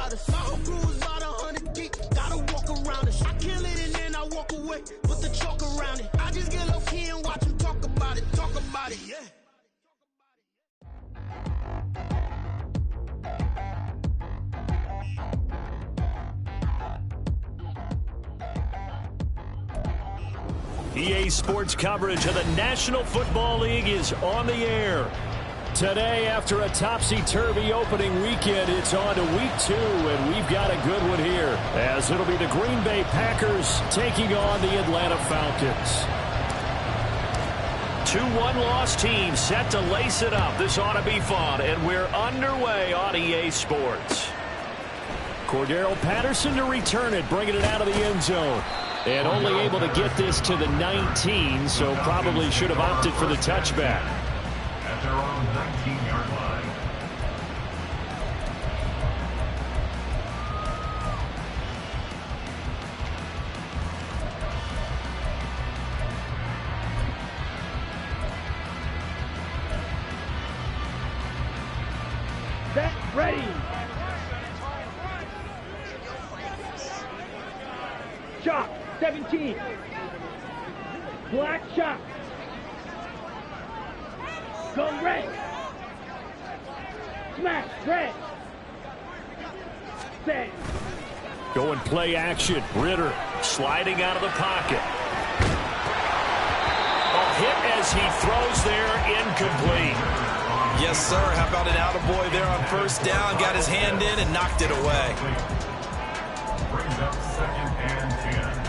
about us. My whole crew is about 100 deep. Gotta walk around it. I kill it and then I walk away. Put the chalk around it. I just get low key and watch them talk about it. Talk about it, yeah. EA Sports coverage of the National Football League is on the air. Today, after a topsy-turvy opening weekend, it's on to week 2, and we've got a good one here, as it'll be the Green Bay Packers taking on the Atlanta Falcons. 2 one-loss teams set to lace it up. This ought to be fun, and we're underway on EA Sports. Cordero Patterson to return it, bringing it out of the end zone. And only able to get this to the 19, so probably should have opted for the touchback. At their own 19-yard line. Set, ready. Shot. 17. Black shot. Go red. Smash red. Set. Going play action. Ritter sliding out of the pocket. A hit as he throws there, incomplete. Yes, sir. How about an attaboy there on first down? Got his hand in and knocked it away. Brings up 2nd and 10.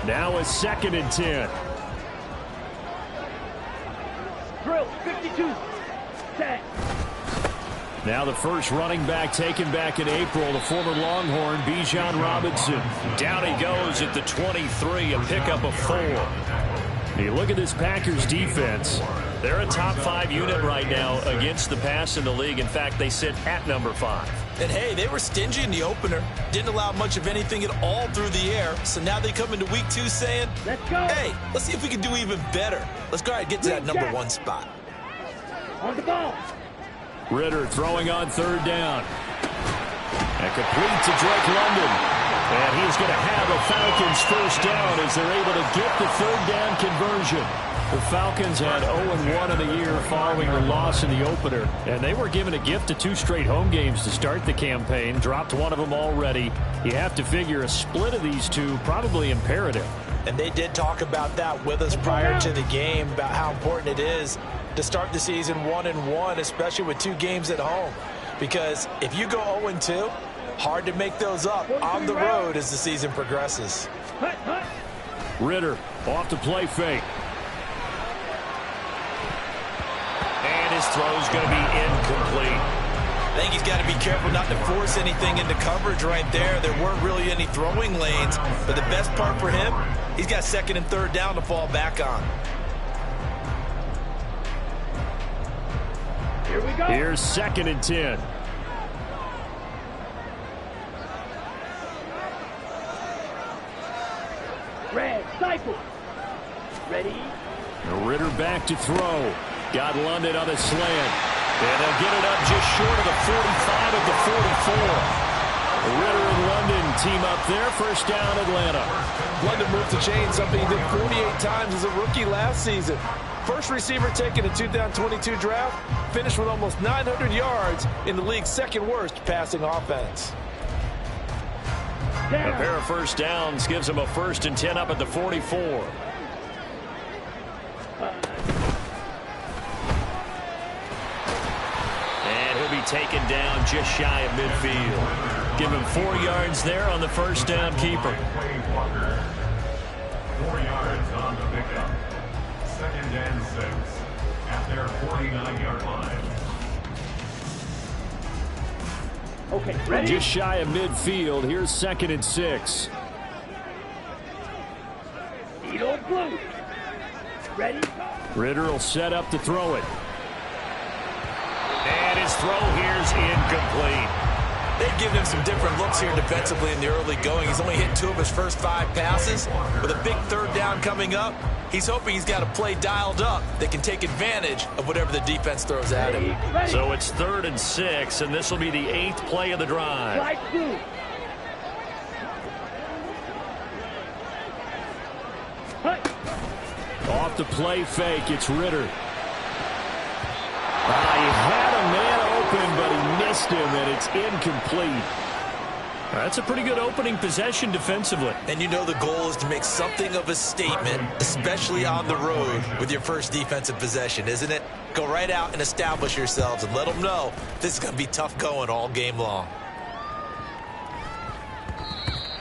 Now a 2nd and 10. Drill, 52. Set. Now the first running back taken back in April, the former Longhorn, Bijan Robinson. Down he goes at the 23, a pickup of 4. You look at this Packers defense. They're a top 5 unit right now against the pass in the league. In fact, they sit at number 5. And, hey, they were stingy in the opener. Didn't allow much of anything at all through the air. So now they come into week 2 saying, let's go. Hey, let's see if we can do even better. Let's go ahead and get to that number 1 spot. On the ball. Ritter throwing on 3rd down. And complete to Drake London. And he's going to have a Falcons first down as they're able to get the 3rd down conversion. The Falcons had 0-1 in the year following the loss in the opener, and they were given a gift of 2 straight home games to start the campaign, dropped one of them already. You have to figure a split of these 2 probably imperative. And they did talk about that with us prior to the game, about how important it is to start the season 1-1, especially with 2 games at home. Because if you go 0-2, hard to make those up on the road as the season progresses. Ritter off the play fake. And his throw's going to be incomplete. I think he's got to be careful not to force anything into coverage right there. There weren't really any throwing lanes, but the best part for him, he's got 2nd and 3rd down to fall back on. Here we go. Here's 2nd and 10. Red, cycle. Ready. Ritter back to throw. Got London on the slant. And they'll get it up just short of the 45 of the 44. Ritter and London team up there. First down, Atlanta. London moved the chain, something he did 48 times as a rookie last season. First receiver taken in 2022 draft, finished with almost 900 yards in the league's 2nd worst passing offense. A pair of first downs gives him a 1st and 10 up at the 44. And he'll be taken down just shy of midfield. Give him 4 yards there on the first down keeper. 4 yards on the pickup. 2nd and 6 at their 49-yard line. Okay, ready? Just shy of midfield. Here's 2nd and 6. Needle blue. Ready? Ritter will set up to throw it. And his throw here's incomplete. They've given him some different looks here defensively in the early going. He's only hit 2 of his first 5 passes. With a big third down coming up, he's hoping he's got a play dialed up that can take advantage of whatever the defense throws at him. So it's 3rd and 6, and this will be the 8th play of the drive. Off the play fake, it's Ritter. He had a man open, but he missed him, and it's incomplete. That's a pretty good opening possession defensively. And you know the goal is to make something of a statement, especially on the road with your first defensive possession, isn't it? Go right out and establish yourselves and let them know this is going to be tough going all game long.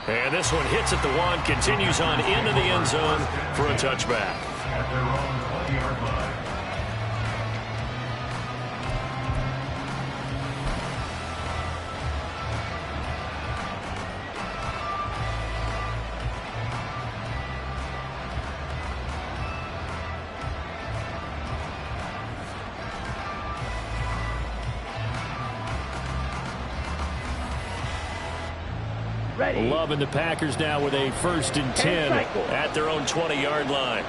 And this one hits at the 1, continues on into the end zone for a touchback. At their own 20-yard line. Love and the Packers now with a 1st and 10 at their own 20-yard line.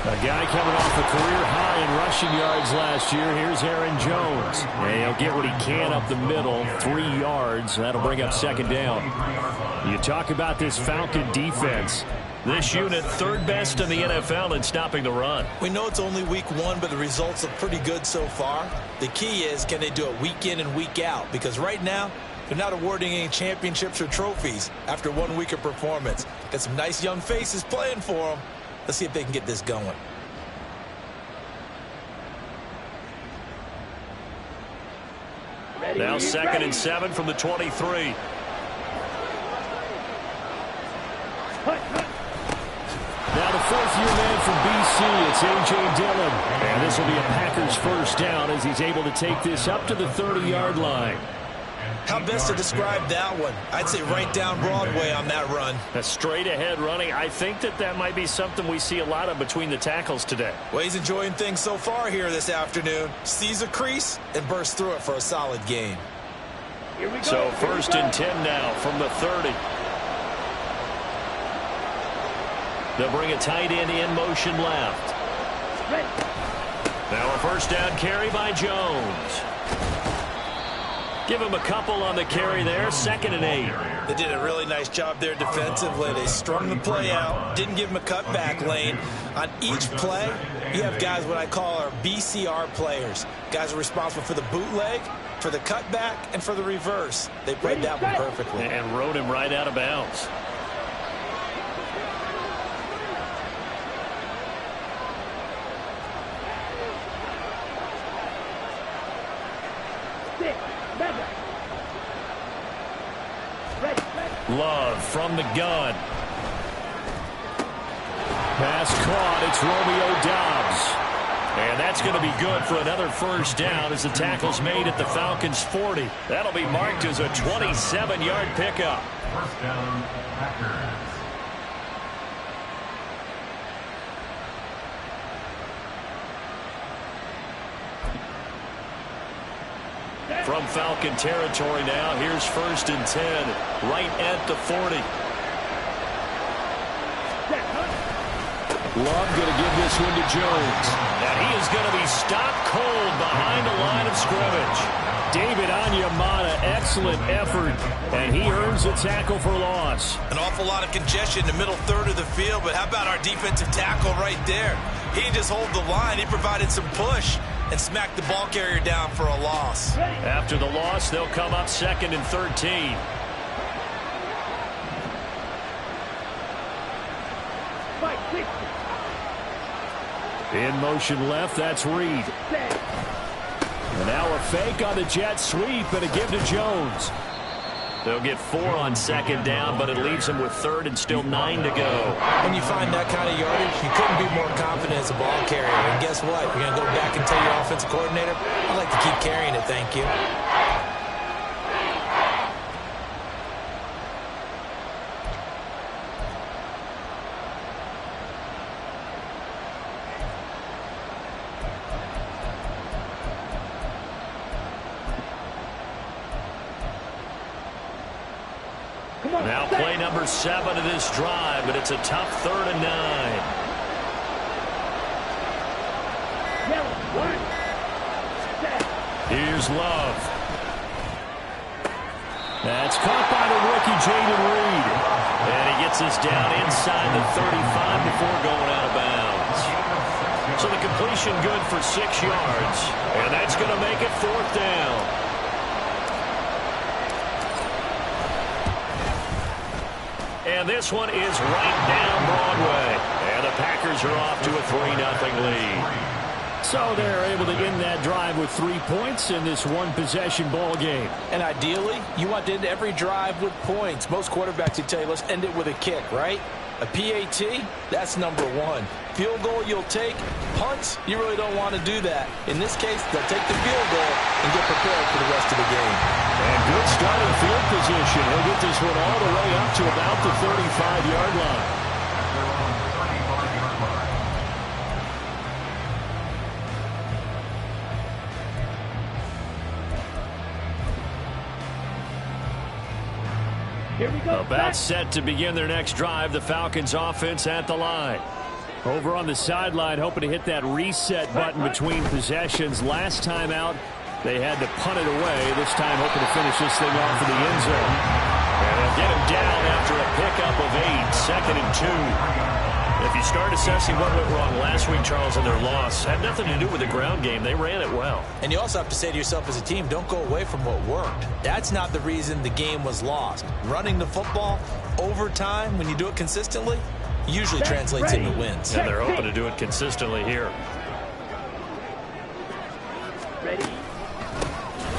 A guy coming off a career high in rushing yards last year. Here's Aaron Jones. And he'll get what he can up the middle, 3 yards. That'll bring up 2nd down. You talk about this Falcon defense. This unit 3rd best in the NFL in stopping the run. We know it's only week 1, but the results look pretty good so far. The key is, can they do it week in and week out? Because right now, they're not awarding any championships or trophies after 1 week of performance. Got some nice young faces playing for them. Let's see if they can get this going. Now 2nd and 7 from the 23. Now the 4th-year man from BC, it's A.J. Dillon. And this will be a Packers 1st down as he's able to take this up to the 30-yard line. How best to describe that one? I'd say right down Broadway on that run. A straight-ahead running. I think that might be something we see a lot of between the tackles today. Well, he's enjoying things so far here this afternoon. Sees a crease and bursts through it for a solid gain. So 1st and 10 now from the 30. They'll bring a tight end in motion left. Now a 1st down carry by Jones. Give him a couple on the carry there. 2nd and 8. They did a really nice job there defensively. They strung the play out, didn't give him a cutback lane. On each play, you have guys what I call our BCR players. Guys are responsible for the bootleg, for the cutback, and for the reverse. They played that one perfectly. And rode him right out of bounds. Love from the gun. Pass caught. It's Romeo Doubs. And that's going to be good for another 1st down as the tackle's made at the Falcons 40. That'll be marked as a 27-yard pickup. 1st down, Packers. From Falcon territory now, here's 1st and 10, right at the 40. Love going to give this one to Jones. And he is going to be stopped cold behind the line of scrimmage. David Onyemata, excellent effort, and he earns a tackle for loss. An awful lot of congestion in the middle 3rd of the field, but how about our defensive tackle right there? He didn't just hold the line, he provided some push and smacked the ball carrier down for a loss. After the loss, they'll come up 2nd and 13. In motion left, that's Reed. And now a fake on the jet sweep and a give to Jones. They'll get 4 on 2nd down, but it leaves them with 3rd and still 9 to go. When you find that kind of yardage, you couldn't be more confident as a ball carrier. And guess what? You're going to go back and tell your offensive coordinator, I'd like to keep carrying it, thank you. Now play number 7 of this drive, but it's a tough 3rd and 9. Here's Love. That's caught by the rookie, Jaden Reed. And he gets us down inside the 35 before going out of bounds. So the completion good for 6 yards. And that's going to make it 4th down. And this one is right down Broadway. And the Packers are off to a 3-0 lead. So they're able to end that drive with 3 points in this one-possession ball game. And ideally, you want to end every drive with points. Most quarterbacks would tell you, let's end it with a kick, right? A PAT, that's number 1. Field goal you'll take. Punts, you really don't want to do that. In this case, they'll take the field goal and get prepared for the rest of the game. And good starting field position. He'll get this one all the way up to about the 35-yard line. Here we go. About set to begin their next drive. The Falcons offense at the line. Over on the sideline, hoping to hit that reset button between possessions. Last time out, they had to punt it away. This time hoping to finish this thing off in the end zone. And they'll get him down after a pickup of 8, 2nd and 2. If you start assessing what went wrong last week, Charles, in their loss, had nothing to do with the ground game. They ran it well. And you also have to say to yourself as a team, don't go away from what worked. That's not the reason the game was lost. Running the football over time, when you do it consistently, usually translates into wins. And they're hoping to do it consistently here. Ready?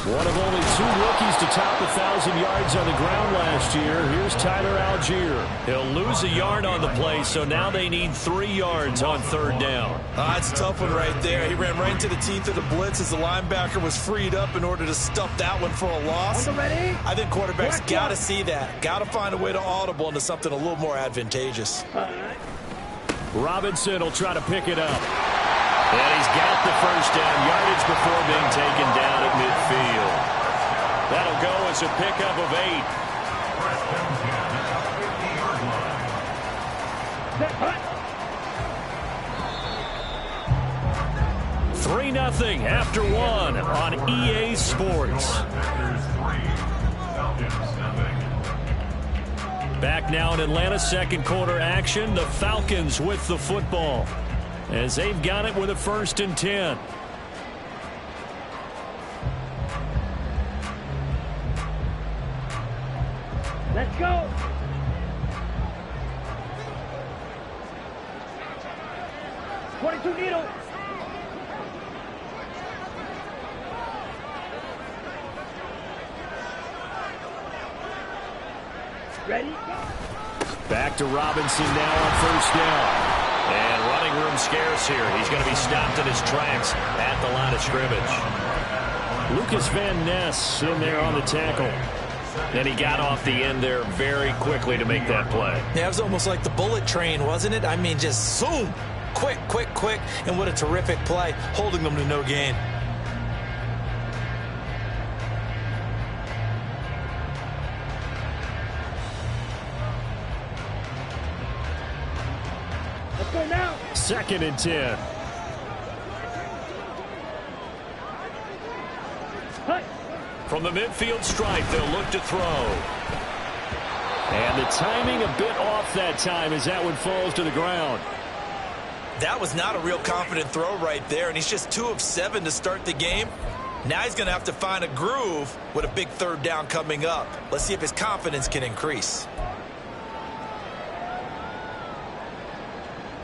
One of only 2 rookies to top 1,000 yards on the ground last year. Here's Tyler Algier. He'll lose a yard on the play, so now they need 3 yards on 3rd down. That's a tough one right there. He ran right into the teeth of the blitz as the linebacker was freed up in order to stuff that one for a loss. Ready? I think quarterbacks got to see that. Got to find a way to audible into something a little more advantageous. Robinson will try to pick it up. And he's got the 1st down yardage before being taken down at midfield. That'll go as a pickup of 8. 3-0 after 1 on EA Sports. Back now in Atlanta, 2nd quarter action. The Falcons with the football, as they've got it with a 1st and 10. Let's go. .22 needle. Ready? Back to Robinson now on 1st down. And running room scarce here. He's going to be stopped in his tracks at the line of scrimmage. Lucas Van Ness in there on the tackle. And he got off the end there very quickly to make that play. Yeah, it was almost like the bullet train, wasn't it? I mean, just zoom. Quick, quick, quick. And what a terrific play, holding them to no gain. Let's go now. 2nd and 10. From the midfield stripe, they'll look to throw. And the timing a bit off that time as that one falls to the ground. That was not a real confident throw right there, and he's just 2 of 7 to start the game. Now he's going to have to find a groove with a big 3rd down coming up. Let's see if his confidence can increase.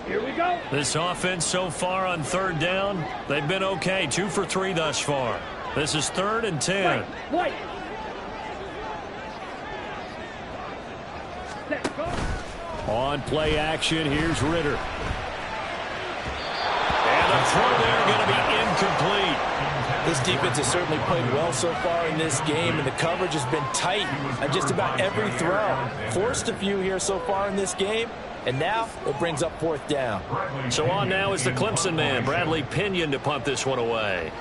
Here we go. This offense so far on 3rd down, they've been okay. 2 for 3 thus far. This is 3rd and 10. Wait. Set, go. On play action, here's Ritter. And the throw there going to be incomplete. This defense has certainly played well so far in this game, and the coverage has been tight on just about every throw. Forced a few here so far in this game, and now it brings up 4th down. So on now is the Clemson man, Bradley Pinion, to punt this one away.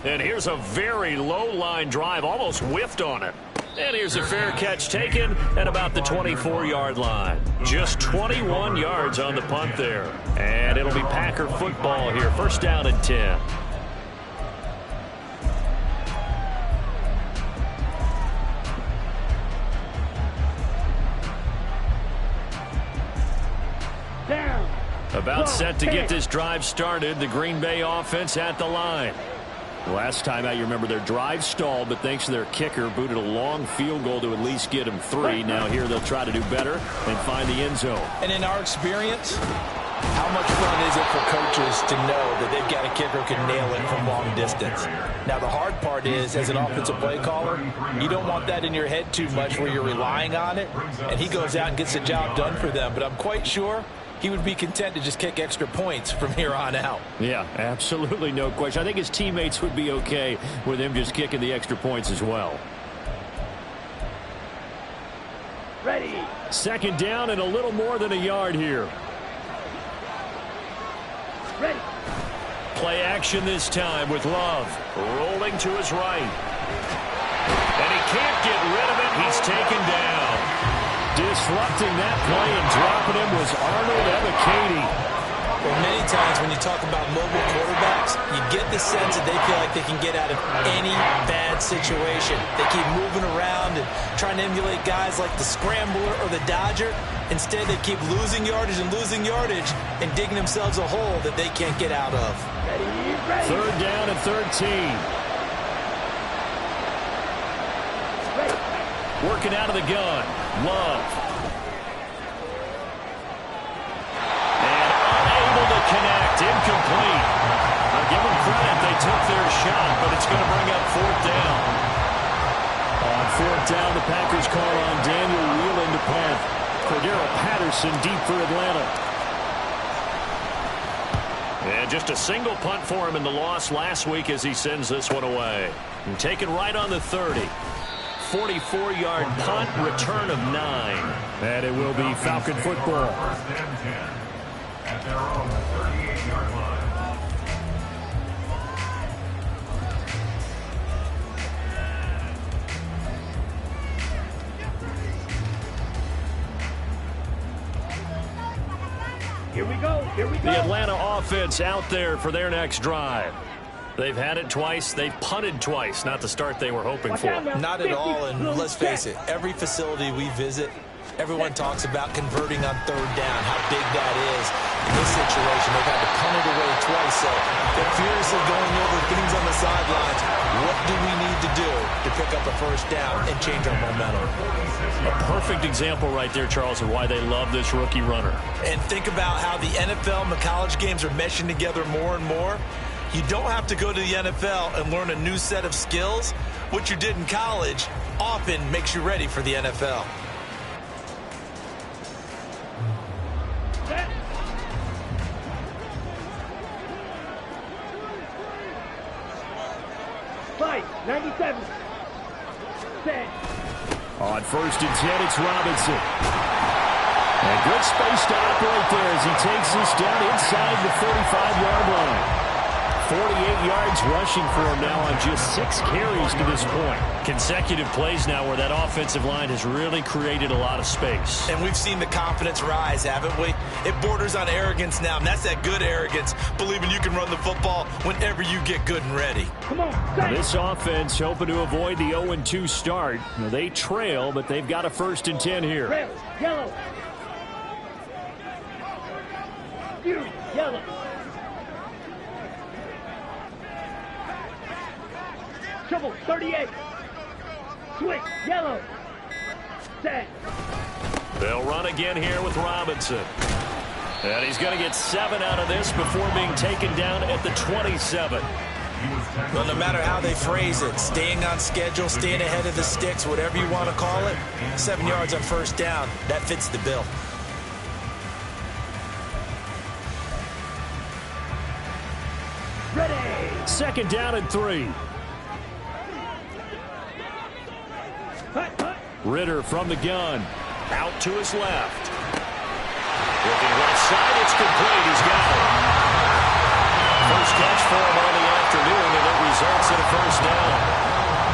And here's a very low-line drive, almost whiffed on it. And here's a fair catch taken at about the 24-yard line. Just 21 yards on the punt there. And it'll be Packer football here. First down and 10. Down. About set to get this drive started. The Green Bay offense at the line. Last time out, you remember their drive stalled, but thanks to their kicker, booted a long field goal to at least get them 3. Now here they'll try to do better and find the end zone. And in our experience, how much fun is it for coaches to know that they've got a kicker who can nail it from long distance? Now, the hard part is, as an offensive play caller, you don't want that in your head too much where you're relying on it, and he goes out and gets the job done for them. But I'm quite sure he would be content to just kick extra points from here on out. Yeah, absolutely no question. I think his teammates would be okay with him just kicking the extra points as well. Ready. Second down and a little more than a yard here. Ready. Play action this time with Love. Rolling to his right. And he can't get rid of it. He's taken down. Disrupting that play and dropping him was Arnold Ebiketie. Well, many times when you talk about mobile quarterbacks, you get the sense that they feel like they can get out of any bad situation. They keep moving around and trying to emulate guys like the Scrambler or the Dodger. Instead, they keep losing yardage and digging themselves a hole that they can't get out of. Ready. Third down and 13. Ready. Working out of the gun. Love. And unable to connect. Incomplete. I'll give them credit. They took their shot, but it's going to bring up fourth down. On fourth down, the Packers call on Daniel Whelan to punt. Cordero Patterson deep for Atlanta. And just a single punt for him in the loss last week as he sends this one away. And taken right on the 30. 44-yard punt, return of 9. And it will be Falcon football. First and 10 at their own 38-yard line. Here we go. Here we go. The Atlanta offense out there for their next drive. They've had it twice. They've punted twice. Not the start they were hoping for. Not at all, and let's face it, every facility we visit, everyone talks about converting on third down, how big that is. In this situation, they've had to punt it away twice, so they're furiously going over things on the sidelines. What do we need to do to pick up a first down and change our momentum? A perfect example right there, Charles, of why they love this rookie runner. And think about how the NFL and the college games are meshing together more and more. You don't have to go to the NFL and learn a new set of skills. What you did in college often makes you ready for the NFL. Set. Fight. 97. Set. On first and 10, it's Robinson. And good space to operate there as he takes this down inside the 45-yard line. 48 yards rushing for him now on just 6 carries to this point. Consecutive plays now where that offensive line has really created a lot of space. And we've seen the confidence rise, haven't we? It borders on arrogance now, and that's that good arrogance, believing you can run the football whenever you get good and ready. Come on, set. This offense hoping to avoid the 0-2 start. Now, they trail, but they've got a first and 10 here. Red, yellow. You, yellow. Triple, 38. Switch, yellow. Set. They'll run again here with Robinson. And he's going to get 7 out of this before being taken down at the 27. Well, no matter how they phrase it, staying on schedule, staying ahead of the sticks, whatever you want to call it, 7 yards on first down, that fits the bill. Ready. Second down and 3. Ritter from the gun. Out to his left. Looking right side, it's complete. He's got it. First catch for him on the afternoon, and it results in a first down.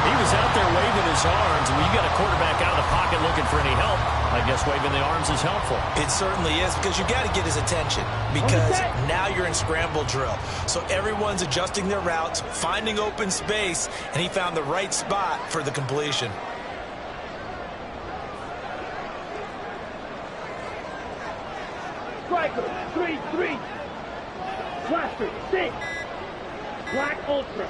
He was out there waving his arms, and when you got a quarterback out of the pocket looking for any help, I guess waving the arms is helpful. It certainly is, because you got to get his attention, because now you're in scramble drill. So everyone's adjusting their routes, finding open space, and he found the right spot for the completion. Striker, 3-3. Blaster, 6. Black Ultra.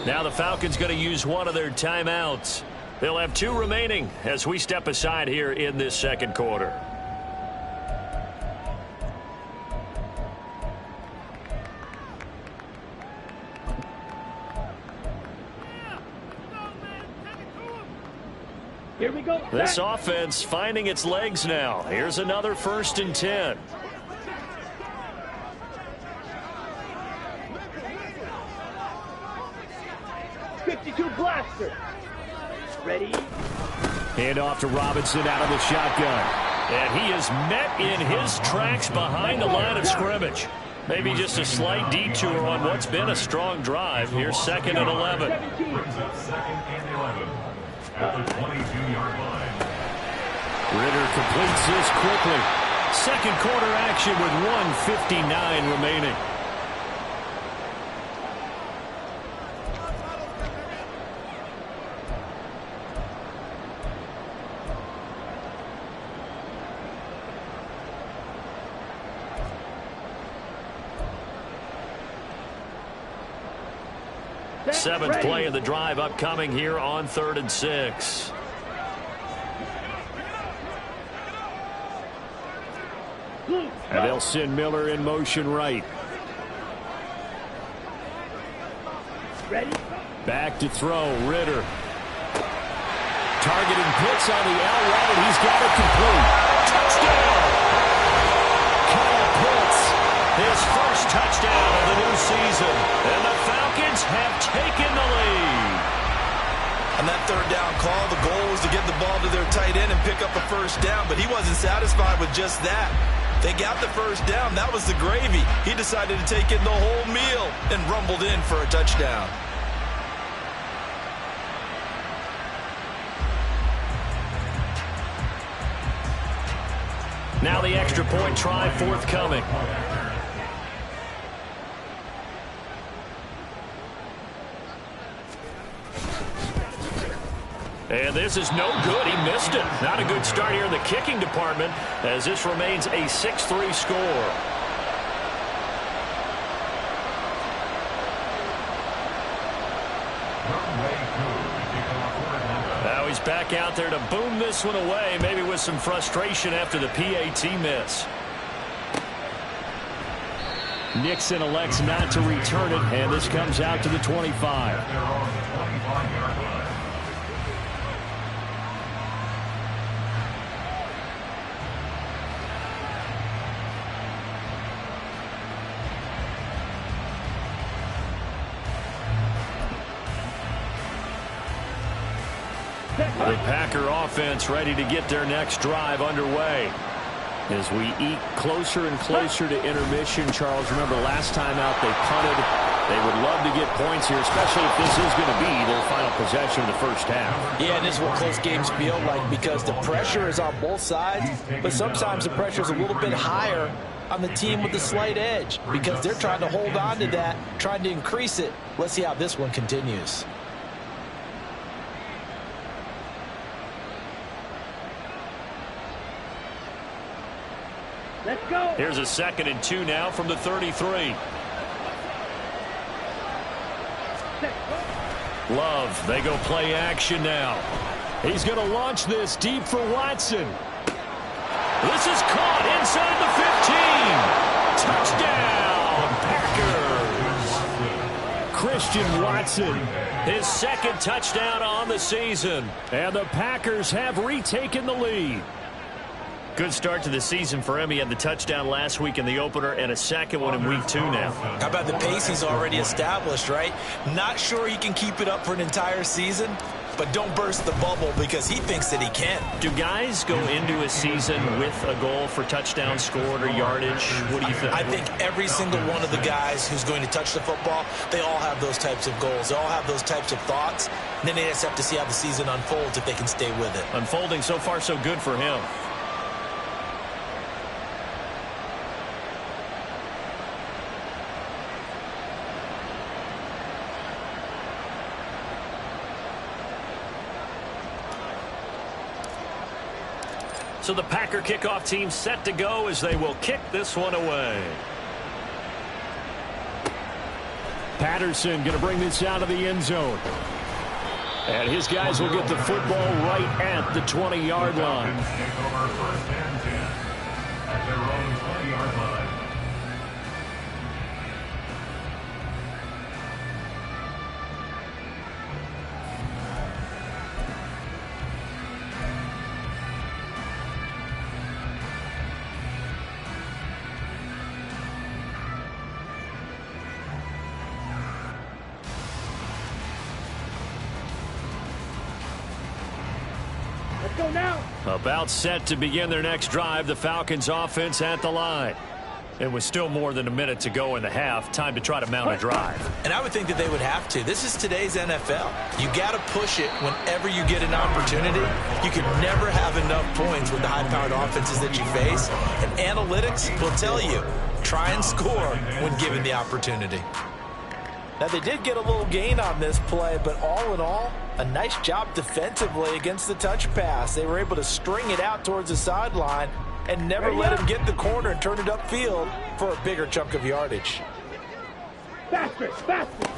Now the Falcons going to use one of their timeouts. They'll have 2 remaining as we step aside here in this second quarter. Here we go. This offense finding its legs now. Here's another 1st and 10. Blaster. Ready? Hand off to Robinson out of the shotgun. And he is met in his tracks behind the line of scrimmage. Maybe just a slight detour on what's been a strong drive. Here's 2nd and 11. Brings up 2nd and 11 at the 22-yard line. Ritter completes this quickly. Second quarter action with 1:59 remaining. Seventh play of the drive upcoming here on 3rd and 6. And they'll send Miller in motion right. Ready? Back to throw, Ritter. Targeting Pitts on the L route, and he's got it complete. Touchdown! Kyle Pitts, his first touchdown of the new season. And the Falcons have taken the lead. On that 3rd down call, the goal was to get the ball to their tight end and pick up a first down, but he wasn't satisfied with just that. They got the first down. That was the gravy. He decided to take in the whole meal and rumbled in for a touchdown. Now the extra point try forthcoming. And this is no good. He missed it. Not a good start here in the kicking department as this remains a 6-3 score. Now he's back out there to boom this one away, maybe with some frustration after the PAT miss. Nixon elects not to return it, and this comes out to the 25. The Packer offense ready to get their next drive underway. As we eke closer and closer to intermission, Charles, remember last time out they punted. They would love to get points here, especially if this is going to be their final possession of the first half. Yeah, and this is what close games feel like because the pressure is on both sides, but sometimes the pressure is a little bit higher on the team with the slight edge because they're trying to hold on to that, trying to increase it. Let's see how this one continues. Let's go. Here's a 2nd and 2 now from the 33. Love, they go play action now. He's going to launch this deep for Watson. This is caught inside the 15. Touchdown, Packers. Christian Watson, his 2nd touchdown on the season. And the Packers have retaken the lead. Good start to the season for him. He had the touchdown last week in the opener and a 2nd one in week 2 now. How about the pace he's already established, right? Not sure he can keep it up for an entire season, but don't burst the bubble because he thinks that he can. Do guys go into a season with a goal for touchdown scored or yardage? What do you think? I think every single one of the guys who's going to touch the football, they all have those types of goals. They all have those types of thoughts. And then they just have to see how the season unfolds if they can stay with it. Unfolding so far so good for him. So the Packer kickoff team set to go as they will kick this one away. Patterson going to bring this out of the end zone. And his guys will get the football right at the 20-yard line. Take over first and 10 at their own 20-yard line. Let's go now. About set to begin their next drive, the Falcons offense at the line. It was still more than a minute to go in the half. Time to try to mount a drive. And I would think that they would have to. This is today's NFL. You got to push it whenever you get an opportunity. You can never have enough points with the high-powered offenses that you face. And analytics will tell you, try and score when given the opportunity. Now, they did get a little gain on this play, but all in all, a nice job defensively against the touch pass. They were able to string it out towards the sideline and never let him get the corner and turn it upfield for a bigger chunk of yardage. Faster, faster.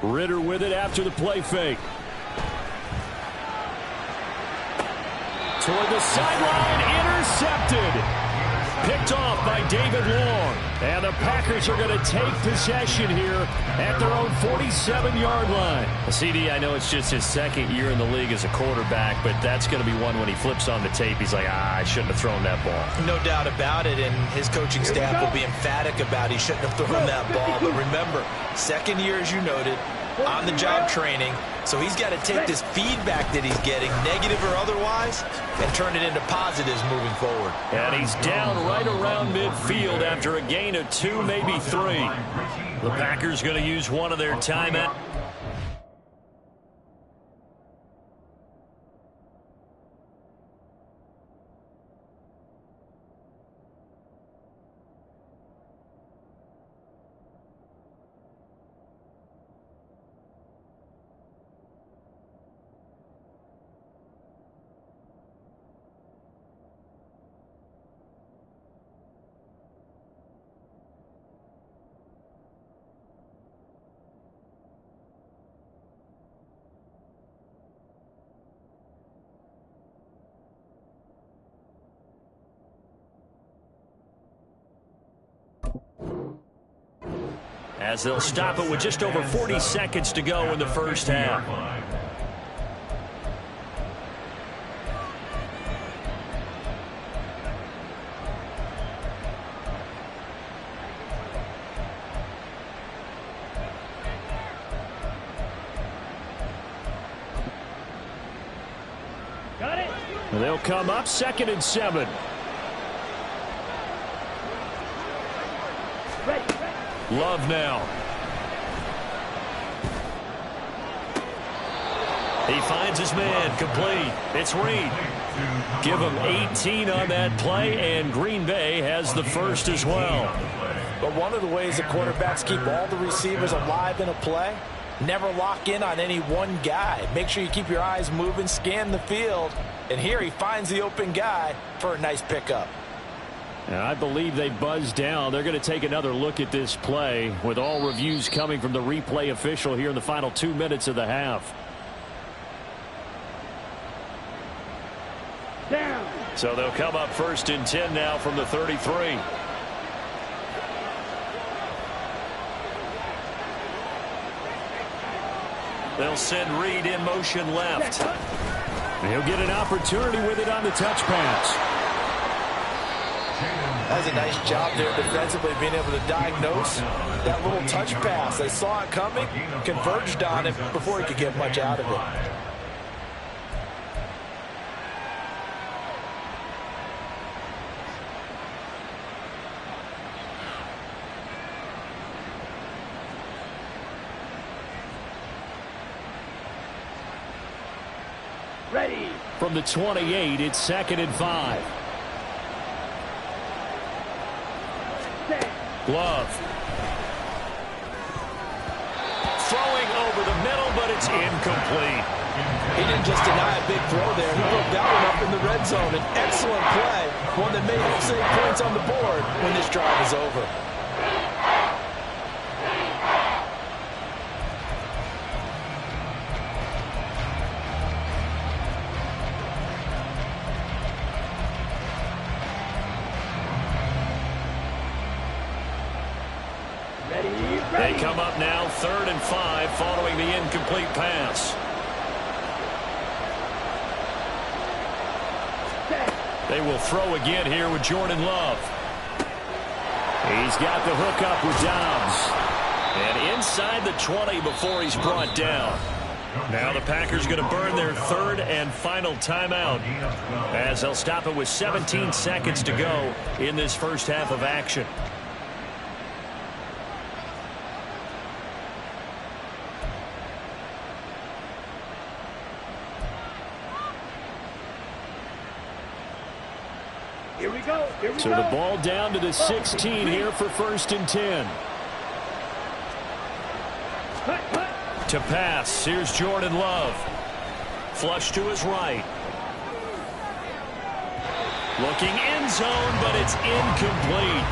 Ritter with it after the play fake. Toward the sideline, intercepted. Picked off by David Long. And the Packers are going to take possession here at their own 47-yard line. CD, I know it's just his second year in the league as a quarterback, but that's going to be one when he flips on the tape. He's like, I shouldn't have thrown that ball. No doubt about it, and his coaching staff will be emphatic about he shouldn't have thrown that ball. But remember, second year, as you noted, on-the-job training, so he's got to take this feedback that he's getting, negative or otherwise, and turn it into positives moving forward. And he's down right around midfield after a gain of 2, maybe 3. The Packers going to use one of their timeouts. As they'll stop it with just over 40 seconds to go in the first half. Got it. They'll come up 2nd and 7. Ready. Love now. He finds his man, complete. It's Reed. Give him 18 on that play, and Green Bay has the first as well. But one of the ways that quarterbacks keep all the receivers alive in a play, never lock in on any one guy. Make sure you keep your eyes moving, scan the field, and here he finds the open guy for a nice pickup. And I believe they buzzed down. They're going to take another look at this play with all reviews coming from the replay official here in the final 2 minutes of the half. Down. So they'll come up 1st and 10 now from the 33. They'll send Reed in motion left. He'll get an opportunity with it on the touch pass. That's a nice job there defensively, being able to diagnose that little touch pass. They saw it coming, converged on it before he could get much out of it. Ready. From the 28, it's 2nd and 5. Set. Love. Throwing over the middle, but it's incomplete. He didn't just deny a big throw there. He broke that one up in the red zone. An excellent play. One that may help save points on the board when this drive is over. They come up now 3rd and 5 following the incomplete pass. They will throw again here with Jordan Love. He's got the hook up with Dobbs. And inside the 20 before he's brought down. Now the Packers going to burn their 3rd and final timeout as they'll stop it with 17 seconds to go in this first half of action. Here we go. Here we So go. the ball down to the 16 here for 1st and 10. Cut, cut. To pass, here's Jordan Love. Flush to his right. Looking end zone, but it's incomplete.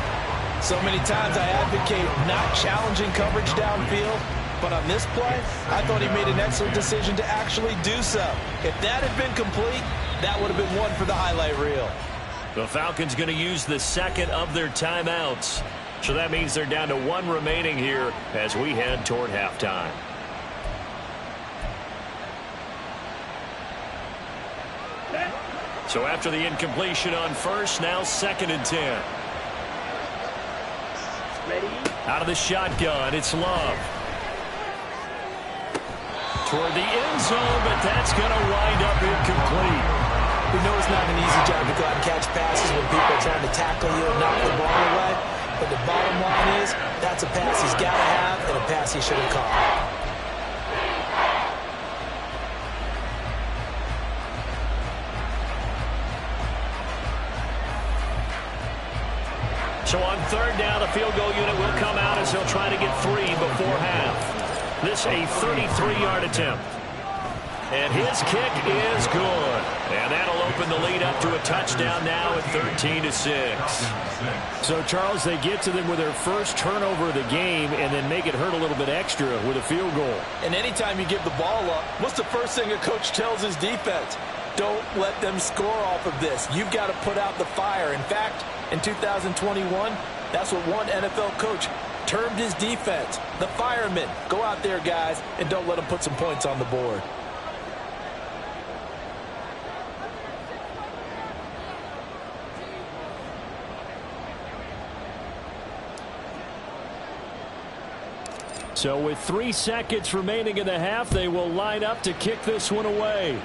So many times I advocate not challenging coverage downfield, but on this play, I thought he made an excellent decision to actually do so. If that had been complete, that would have been one for the highlight reel. The Falcons going to use the 2nd of their timeouts. So that means they're down to 1 remaining here as we head toward halftime. So after the incompletion on 1st, now 2nd and 10. Ready. Out of the shotgun, it's Love. Toward the end zone, but that's going to wind up incomplete. We know it's not an easy job to go out and catch passes when people are trying to tackle you and knock the ball away. But the bottom line is, that's a pass he's got to have and a pass he should have caught. So on 3rd down, the field goal unit will come out as they'll try to get 3 before half. This a 33-yard attempt. And his kick is good. And that'll open the lead up to a touchdown now at 13-6. So, Charles, they get to them with their first turnover of the game and then make it hurt a little bit extra with a field goal. And anytime you give the ball up, what's the first thing a coach tells his defense? Don't let them score off of this. You've got to put out the fire. In fact, in 2021, that's what one NFL coach termed his defense. The firemen. Go out there, guys, and don't let them put some points on the board. So with 3 seconds remaining in the half, they will line up to kick this one away.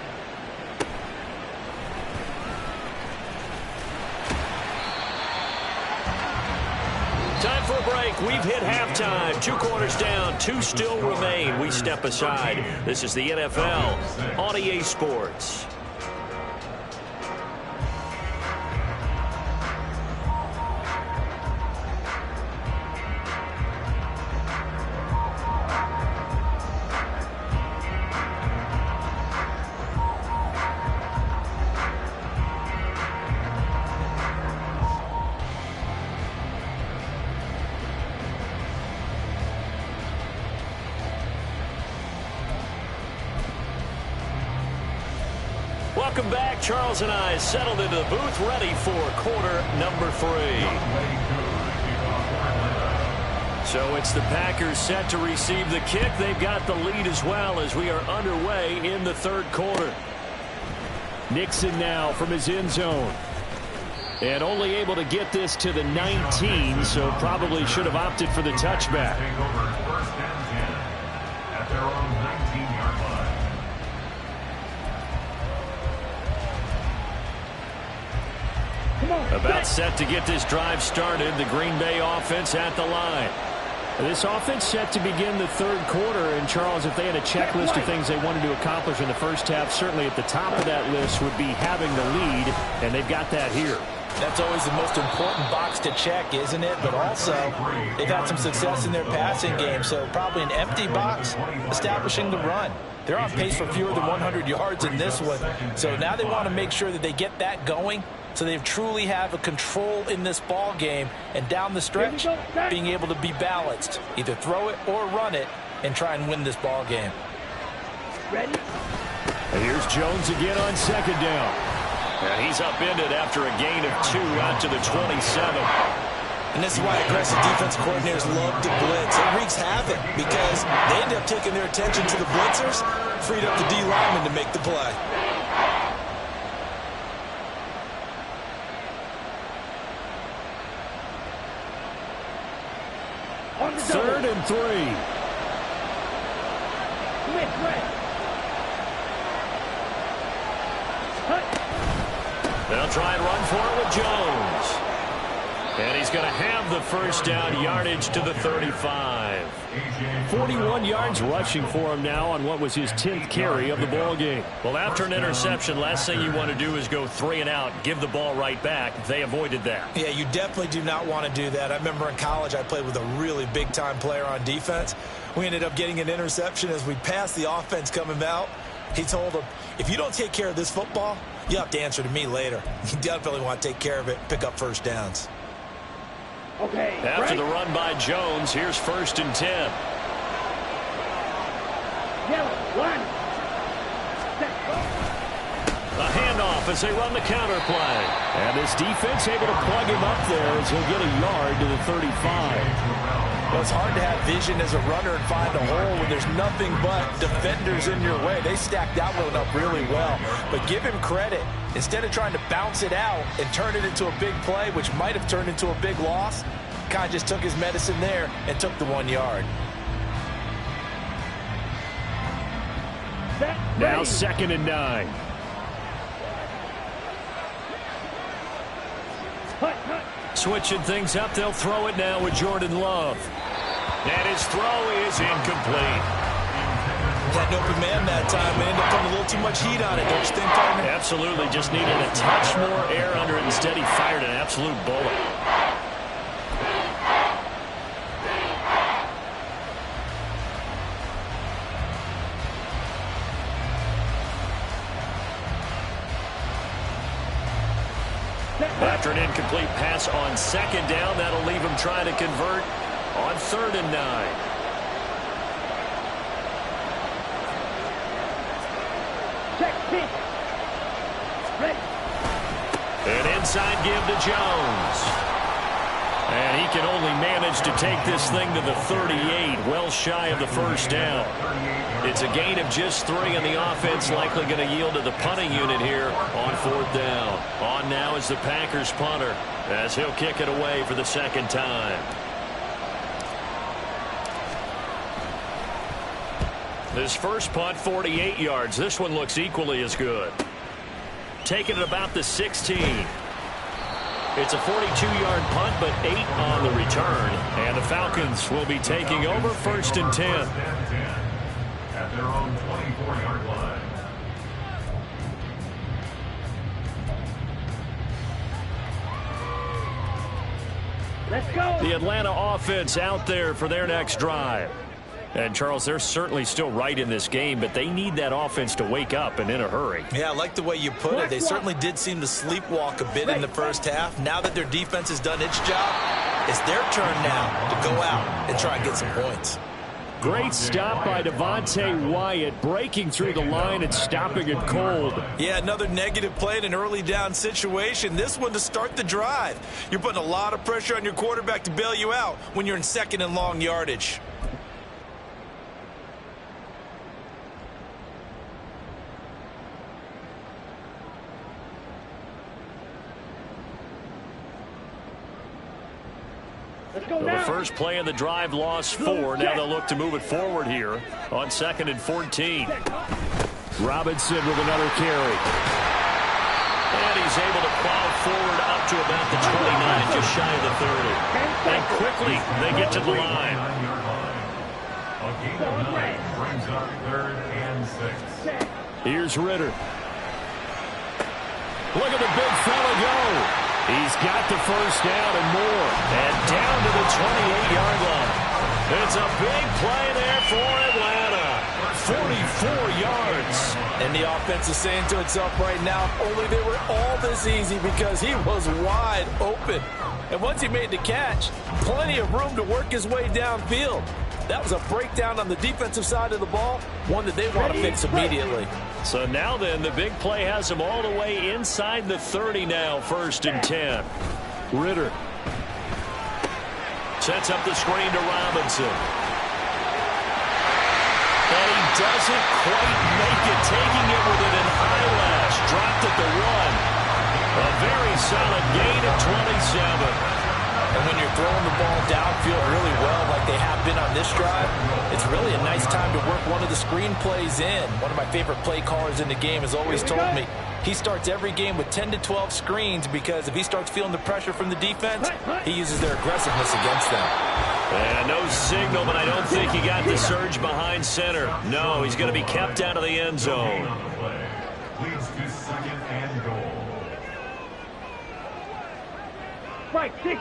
Time for a break. We've hit halftime. 2 quarters down, 2 still remain. We step aside. This is the NFL on EA Sports. Welcome back. Charles and I settled into the booth, ready for quarter number 3. So it's the Packers set to receive the kick. They've got the lead as well as we are underway in the 3rd quarter. Nixon now from his end zone. And only able to get this to the 19, so probably should have opted for the touchback. At their own 19-yard line. About set to get this drive started. The Green Bay offense at the line. This offense set to begin the third quarter. And, Charles, if they had a checklist of things they wanted to accomplish in the first half, certainly at the top of that list would be having the lead, and they've got that here. That's always the most important box to check, isn't it? But also, they've had some success in their passing game, so probably an empty box establishing the run. They're on pace for fewer than 100 yards in this one, so now they want to make sure that they get that going so they truly have a control in this ball game, and down the stretch, being able to be balanced. Either throw it or run it and try and win this ball game. Ready? And here's Jones again on second down. And he's upended after a gain of 2 out to the 27. And this is why aggressive defense coordinators love to blitz. It wreaks havoc because they end up taking their attention to the blitzers, freed up the D lineman to make the play. Third and 3. Smith, right. They'll try and run for it with Jones. And he's going to have the first down, yardage to the 35. 41 yards rushing for him now on what was his 10th carry of the ball game. Well, after an interception, last thing you want to do is go 3 and out, give the ball right back. They avoided that. Yeah, you definitely do not want to do that. I remember in college I played with a really big-time player on defense. We ended up getting an interception as we passed the offense coming out. He told him, if you don't take care of this football, you have to answer to me later. You definitely want to take care of it, pick up first downs. Okay. After the run by Jones, here's 1st and 10. Yellow, one. A handoff as they run the counter play. And this defense able to plug him up there as he'll get a yard to the 35. Well, it's hard to have vision as a runner and find a hole when there's nothing but defenders in your way. They stacked that one up really well. But give him credit. Instead of trying to bounce it out and turn it into a big play, which might have turned into a big loss, kind of just took his medicine there and took the 1 yard. Now 2nd and 9. Switching things up, they'll throw it now with Jordan Love. And his throw is incomplete. Had an open man that time and ended up putting a little too much heat on it, don't you think, partner? Absolutely, just needed a touch more air under it. Instead, he fired an absolute bullet. After an incomplete pass on 2nd down, that'll leave him trying to convert on 3rd and 9. Check, pitch. Ready. An inside give to Jones. And he can only manage to take this thing to the 38, well shy of the first down. It's a gain of just 3, and the offense likely going to yield to the punting unit here on 4th down. On now is the Packers punter as he'll kick it away for the 2nd time. This first punt, 48 yards. This one looks equally as good. Taking it about the 16. It's a 42-yard punt, but 8 on the return. And the Falcons will be taking over 1st and 10. At their own 24-yard line. Let's go. The Atlanta offense out there for their next drive. And, Charles, they're certainly still right in this game, but they need that offense to wake up and in a hurry. Yeah, I like the way you put it. They certainly did seem to sleepwalk a bit in the first half. Now that their defense has done its job, it's their turn now to go out and try and get some points. Great stop by Devontae Wyatt, breaking through the line and stopping it cold. Yeah, another negative play in an early down situation. This one to start the drive. You're putting a lot of pressure on your quarterback to bail you out when you're in 2nd and long yardage. So the first play of the drive lost 4. Now they'll look to move it forward here on 2nd and 14. Robinson with another carry. And he's able to plow forward up to about the 29, just shy of the 30. And quickly they get to the line. A gain of 9 brings up 3rd and 6. Here's Ritter. Look at the big fella go. He's got the first down and more. And down to the 28-yard line. It's a big play there for Atlanta. 44 yards. And the offense is saying to itself right now, only they were all this easy because he was wide open. And once he made the catch, plenty of room to work his way downfield. That was a breakdown on the defensive side of the ball, one that they want to fix immediately. So now then, the big play has him all the way inside the 30 now, 1st and 10. Ritter sets up the screen to Robinson. And he doesn't quite make it, taking it with an eyelash. Dropped at the 1. A very solid gain of 27. And when you're throwing the ball downfield really well like they have been on this drive, it's really a nice time to work one of the screen plays in. One of my favorite play callers in the game has always told me he starts every game with 10 to 12 screens because if he starts feeling the pressure from the defense, he uses their aggressiveness against them. And no signal, but I don't think he got the surge behind center. No, he's going to be kept out of the end zone. Leads to 2nd and goal. Right, 60.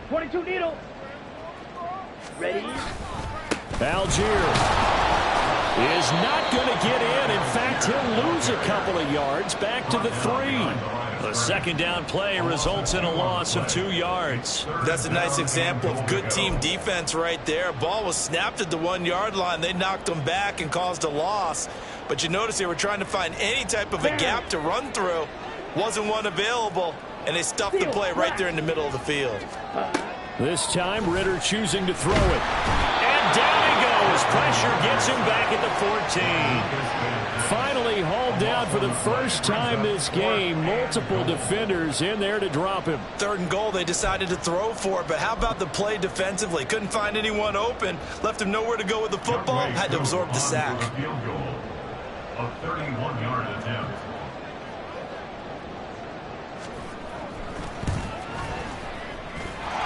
22 needle. Ready? Algier is not going to get in. In fact, he'll lose a couple of yards back to the 3. The 2nd down play results in a loss of 2 yards. That's a nice example of good team defense right there. Ball was snapped at the 1-yard line. They knocked them back and caused a loss. But you notice they were trying to find any type of a gap to run through. Wasn't one available, and they stuffed the play right there in the middle of the field. This time, Ritter choosing to throw it. And down he goes. Pressure gets him back at the 14. Finally hauled down for the first time this game. Multiple defenders in there to drop him. 3rd and goal, they decided to throw for it, but how about the play defensively? Couldn't find anyone open. Left him nowhere to go with the football. Had to absorb the sack. A 31-yard attempt.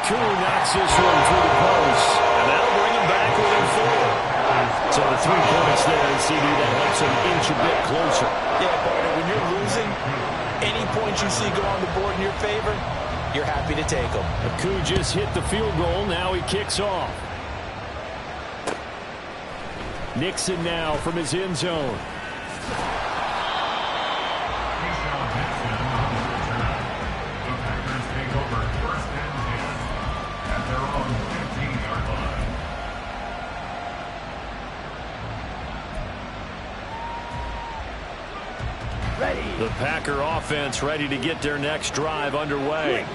Koo knocks this one through the post, and that'll bring him back within 4. So the 3 points there, and CD, that helps him inch a bit closer. Yeah, partner, when you're losing, any points you see go on the board in your favor, you're happy to take them. Koo just hit the field goal. Now he kicks off. Nixon now from his end zone. The Packer offense ready to get their next drive underway.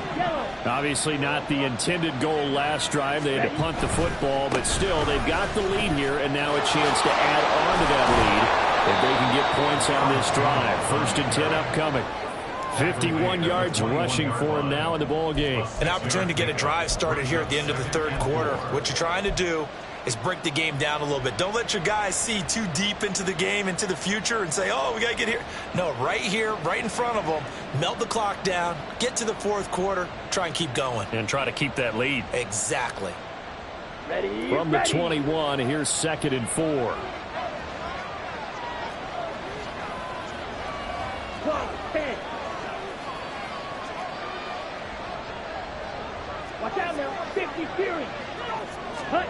Obviously not the intended goal last drive. They had to punt the football, but still they've got the lead here and now a chance to add on to that lead if they can get points on this drive. 1st and 10 upcoming. 51 yards rushing for him now in the ball game. An opportunity to get a drive started here at the end of the 3rd quarter. What you're trying to do is break the game down a little bit. Don't let your guys see too deep into the game, into the future, and say, oh, we got to get here. No, right here, right in front of them, melt the clock down, get to the 4th quarter, try and keep going. And try to keep that lead. Exactly. Ready? From the 21, here's 2nd and 4. 12, 10. Watch out now. 50 Fury. Hut.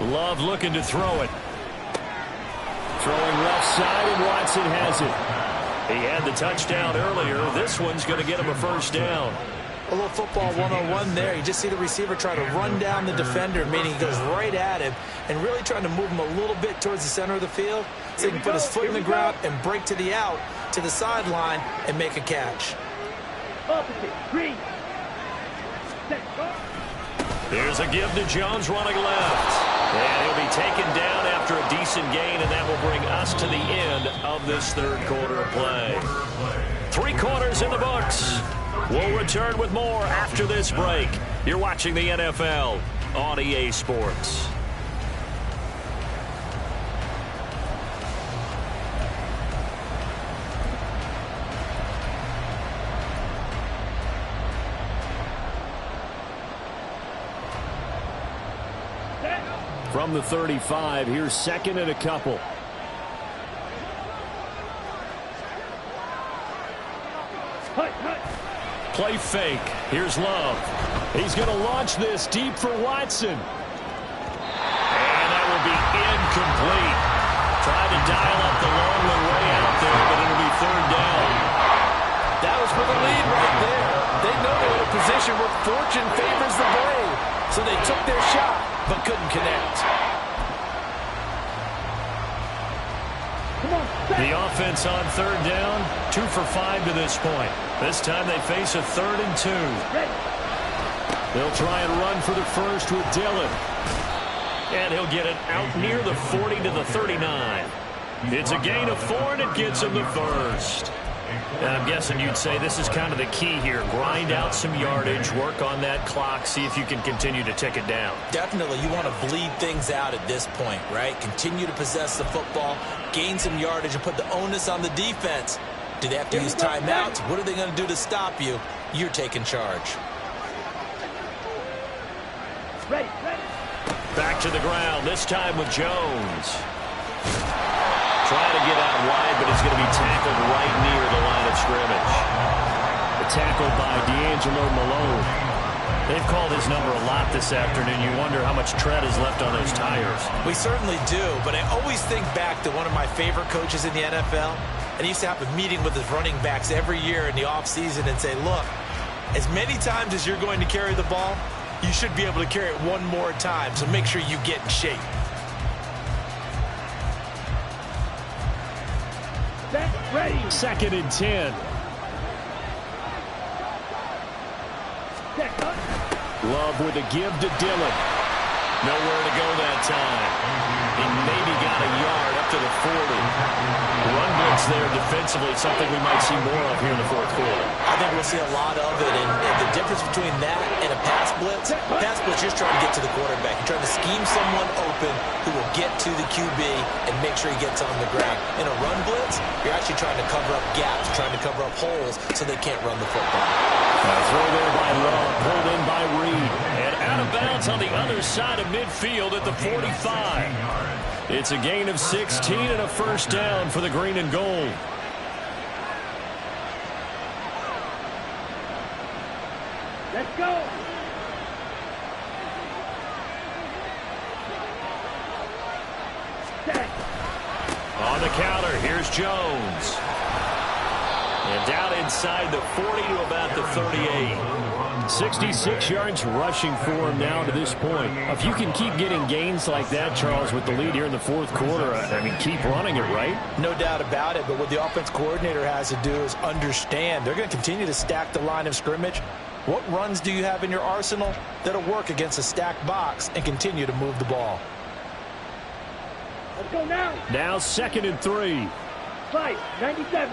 Love looking to throw it. Throwing left side, and Watson has it. He had the touchdown earlier. This one's going to get him a 1st down. A little football one-on-one there. You just see the receiver try to run down the defender, meaning he goes right at him and really trying to move him a little bit towards the center of the field so he can put his foot in the ground and break to the out, to the sideline, and make a catch. Opposite. 3. Here's a give to Jones running left. And he'll be taken down after a decent gain, and that will bring us to the end of this 3rd quarter of play. 3 quarters in the books. We'll return with more after this break. You're watching the NFL on EA Sports. from the 35. Here's second and a couple. Play fake. Here's Love. He's going to launch this deep for Watson. And that will be incomplete. Tried to dial up the long one way out there, but it'll be third down. That was for the lead right there. They know they're in a position where fortune favors the brave. So they took their shot, but couldn't connect. The offense on third down, 2 for 5 to this point. This time they face a 3rd and 2. They'll try and run for the first with Dillon. And he'll get it out near the 40 to the 39. It's a gain of 4, and it gets him the first. And I'm guessing you'd say this is kind of the key here. Grind out some yardage, work on that clock, see if you can continue to tick it down. Definitely, you want to bleed things out at this point, right? Continue to possess the football, gain some yardage, and put the onus on the defense. Do they have to use timeouts? What are they going to do to stop you? You're taking charge. Ready. Back to the ground, this time with Jones. Trying to get out wide, but he's going to be tackled right near the line of scrimmage. A tackle by D'Angelo Malone. They've called his number a lot this afternoon. You wonder how much tread is left on those tires. We certainly do, but I always think back to one of my favorite coaches in the NFL, and he used to have a meeting with his running backs every year in the offseason and say, look, as many times as you're going to carry the ball, you should be able to carry it one more time, so make sure you get in shape. Ready. 2nd and 10. Love with a give to Dillon. Nowhere to go that time. He maybe got a yard up to the 40. Run blitz there defensively, something we might see more of here in the fourth quarter. I think we'll see a lot of it, and the difference between that and a pass blitz, you're just trying to get to the quarterback. You're trying to scheme someone open who will get to the QB and make sure he gets on the ground. In a run blitz, you're actually trying to cover up gaps, trying to cover up holes so they can't run the football. Throw there by Love, pulled in by Reed, and out of bounds on the other side of midfield at the 45. It's a gain of 16 and a first down for the green and gold. Let's go. On the counter, here's Jones. And down inside the 40 to about the 38. 66 yards rushing for him now to this point. If you can keep getting gains like that, Charles, with the lead here in the fourth quarter, I mean, keep running it, right? No doubt about it, but what the offense coordinator has to do is understand they're going to continue to stack the line of scrimmage. What runs do you have in your arsenal that'll work against a stacked box and continue to move the ball? Let's go now. Now 2nd and 3. Fight, 97.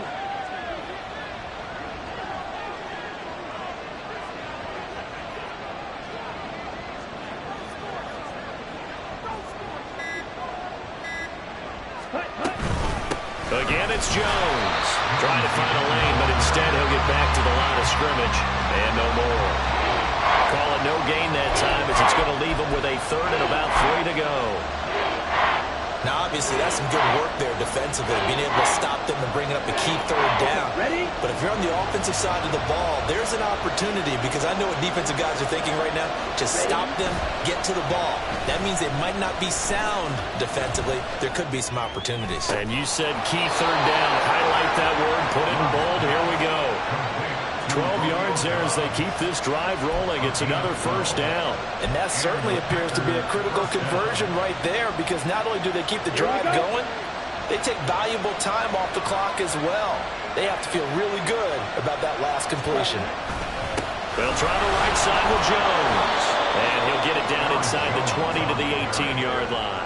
Again, it's Jones. Trying to find a lane, but instead he'll get back to the line of scrimmage. And no more. Call it no gain that time as it's going to leave him with a 3rd and about 3 to go. Now, obviously, that's some good work there defensively, being able to stop them and bring up a key 3rd down. Ready? But if you're on the offensive side of the ball, there's an opportunity, because I know what defensive guys are thinking right now. Just stop them, get to the ball. That means they might not be sound defensively. There could be some opportunities. And you said key 3rd down. Highlight that word, put it in bold. Here we go. 12 yards there as they keep this drive rolling. It's another first down. And that certainly appears to be a critical conversion right there, because not only do they keep the drive going, they take valuable time off the clock as well. They have to feel really good about that last completion. They'll try the right side with Jones. And he'll get it down inside the 20 to the 18-yard line.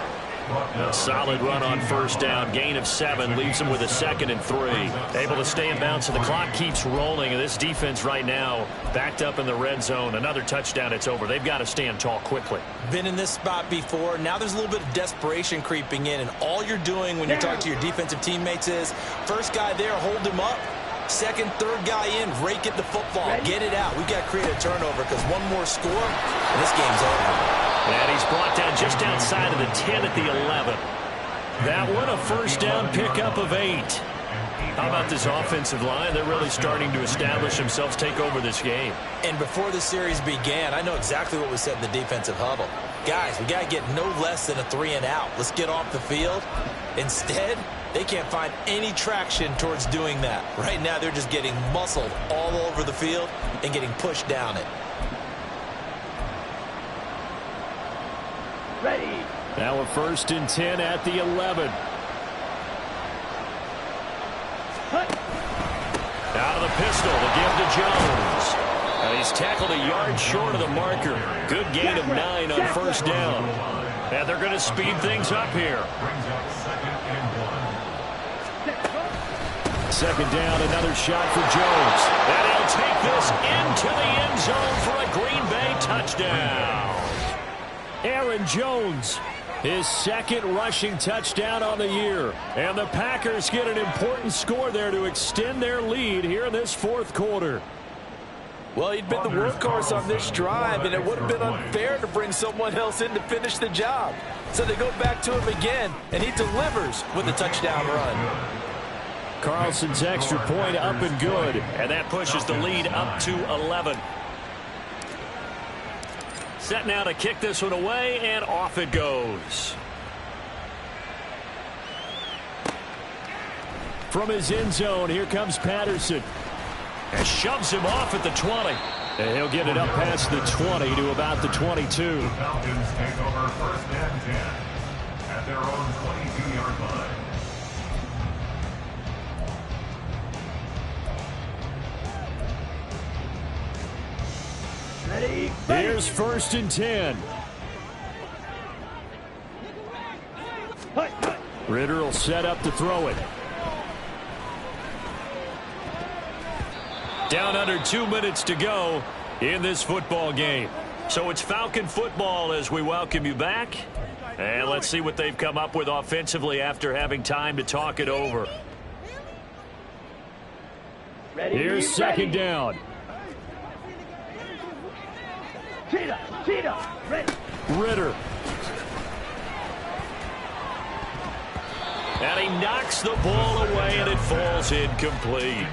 A solid run on first down. Gain of 7 leaves him with a 2nd and 3. Able to stay in bounds, so the clock keeps rolling. And this defense right now backed up in the red zone. Another touchdown, it's over. They've got to stand tall quickly. Been in this spot before. Now there's a little bit of desperation creeping in. And all you're doing when you're talking to your defensive teammates is, first guy there, hold him up. Second, third guy in, rake at the football. Get it out. We've got to create a turnover, because one more score, and this game's over. And he's brought down just outside of the 10 at the 11. That one a first down pickup of 8. How about this offensive line? They're really starting to establish themselves, take over this game. And before the series began, I know exactly what was said in the defensive huddle. Guys, we got to get no less than a 3 and out. Let's get off the field. Instead, they can't find any traction towards doing that. Right now, they're just getting muscled all over the field and getting pushed down it. Ready. Now a first and 10 at the 11. Out of the pistol to give to Jones. And he's tackled a yard short of the marker. Good gain of 9 on first down. And they're going to speed things up here. Second down, another shot for Jones. And he'll take this into the end zone for a Green Bay touchdown. Aaron Jones, his second rushing touchdown on the year. And the Packers get an important score there to extend their lead here in this fourth quarter. Well, he'd been the workhorse on this drive, and it would have been unfair to bring someone else in to finish the job. So they go back to him again, and he delivers with a touchdown run. Carlson's extra point up and good, and that pushes the lead up to 11. Set now to kick this one away, and off it goes. From his end zone, here comes Patterson. And shoves him off at the 20. And he'll get it up past the 20 to about the 22. The Falcons take over first and 10 at their own 22-yard line. Ready. Here's first and 10. Ritter will set up to throw it. Down under 2 minutes to go in this football game. So it's Falcon football as we welcome you back. And let's see what they've come up with offensively after having time to talk it over. Ready. Here's second down. Cheetah. Ready. Ritter. And he knocks the ball away, and it falls incomplete.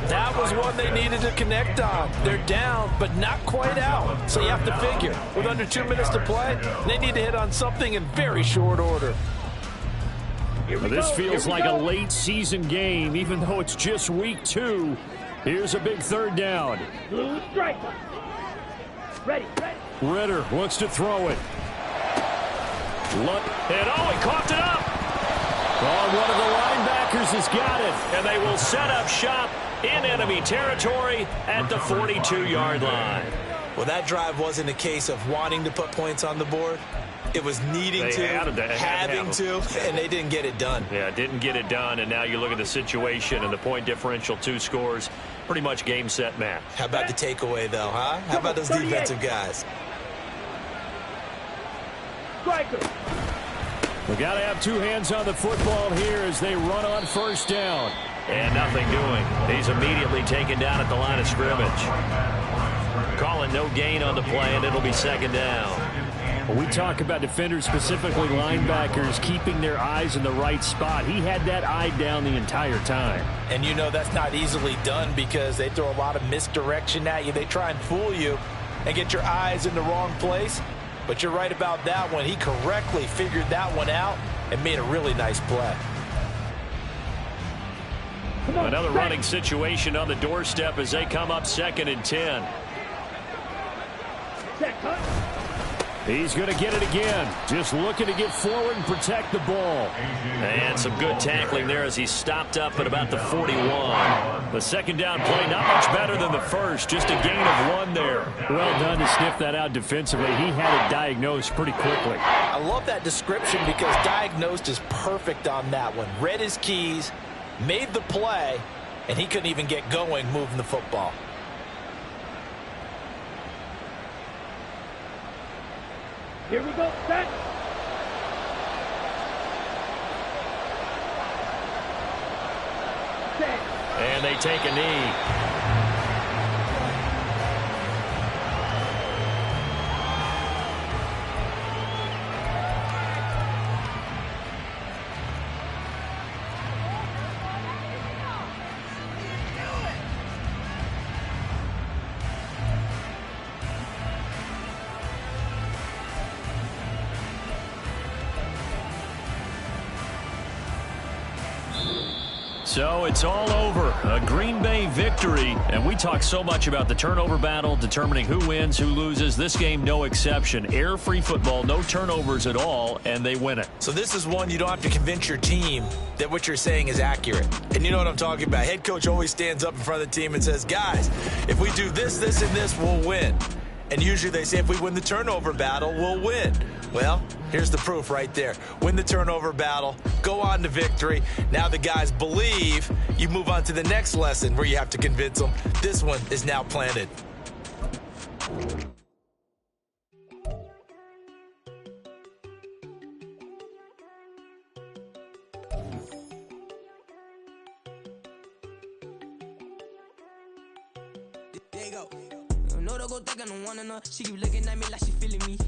That was one they needed to connect on. They're down, but not quite out. So you have to figure, with under 2 minutes to play, they need to hit on something in very short order. Well, this feels like a late season game, even though it's just week 2. Here's a big third down. Blue striker. Ready. Ritter wants to throw it. And he coughed it up. Oh, one of the linebackers has got it. And they will set up shop in enemy territory at the 42-yard line. Well, that drive wasn't a case of wanting to put points on the board. It was needing to, having to, and they didn't get it done. Yeah, didn't get it done, and now you look at the situation and the point differential, 2 scores, pretty much game, set, match. How about the takeaway, though, huh? How about those defensive guys? Striker. We got to have 2 hands on the football here as they run on first down. And nothing doing. He's immediately taken down at the line of scrimmage. Calling no gain on the play, and it'll be second down. When we talk about defenders, specifically linebackers, keeping their eyes in the right spot. He had that eye down the entire time. And you know that's not easily done because they throw a lot of misdirection at you. They try and fool you and get your eyes in the wrong place. But you're right about that one. He correctly figured that one out and made a really nice play. Another running situation on the doorstep as they come up second and 10. He's going to get it again. Just looking to get forward and protect the ball. And some good tackling there as he stopped up at about the 41. The second down play, not much better than the first. Just a gain of 1 there. Well done to sniff that out defensively. He had it diagnosed pretty quickly. I love that description because diagnosed is perfect on that one. Read his keys, made the play, and he couldn't even get going moving the football. Here we go. Set. And they take a knee. So it's all over. A Green Bay victory. And we talk so much about the turnover battle, determining who wins, who loses. This game, no exception. Air-free football, no turnovers at all, and they win it. So this is one you don't have to convince your team that what you're saying is accurate. And you know what I'm talking about. Head coach always stands up in front of the team and says, guys, if we do this, this, and this, we'll win. And usually they say if we win the turnover battle, we'll win. Well, here's the proof right there. Win the turnover battle, go on to victory. Now the guys believe. You move on to the next lesson where you have to convince them. This one is now planted. There you go. No, don't go thinking I don't wanna know. She keep looking at me like she feeling me.